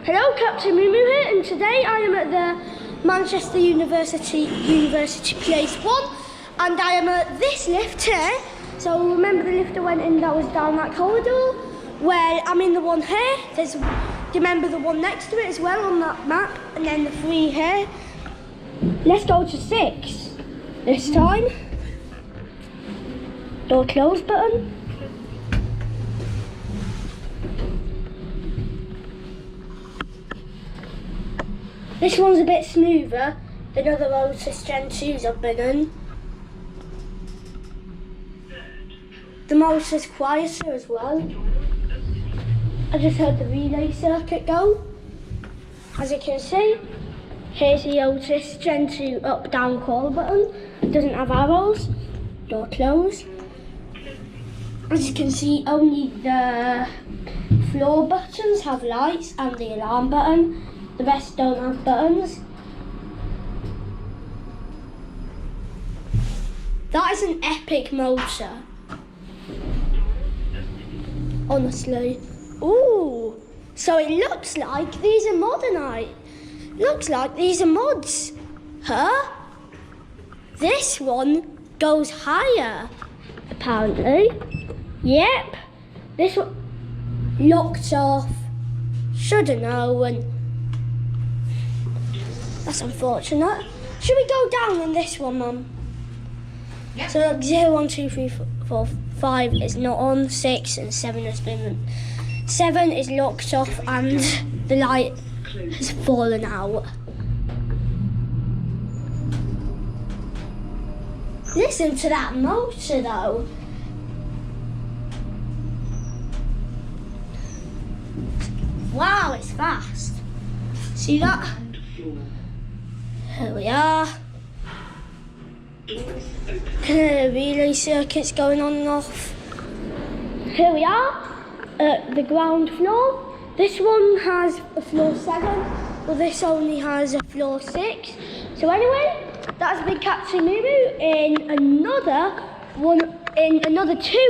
Hello, Captain Moo here, and today I am at the Manchester University Place 1, and I am at this lift here. So remember the lift I went in that was down that corridor? Well, I'm in the one here. Do you remember the one next to it as well on that map? And then the 3 here. Let's go to 6 this time. Door close button. This one's a bit smoother than other OTIS Gen 2s I've been in. The motor's quieter as well. I just heard the relay circuit go. As you can see, here's the OTIS Gen 2 up down call button. It doesn't have arrows. Door close. As you can see, only the floor buttons have lights and the alarm button. The rest don't have buttons. That is an epic motor. Honestly. Ooh. So it looks like these are modernized. Looks like these are mods. Huh? This one goes higher, apparently. Yep. This one locked off. Shoulda known. That's unfortunate. Should we go down on this one, Mum? Yep. So like 0, 1, 2, 3, 4, 5 is not on, 6 and 7 has been. 7 is locked off and the light has fallen out. Listen to that motor though. Wow, it's fast. See that? Here we are. Relay circuits going on and off. Here we are at the ground floor. This one has a floor 7, but this only has a floor 6. So anyway, that's been Captain Moo in another 2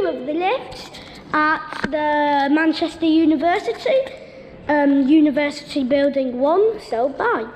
of the lifts at the Manchester University Building 1. So bye.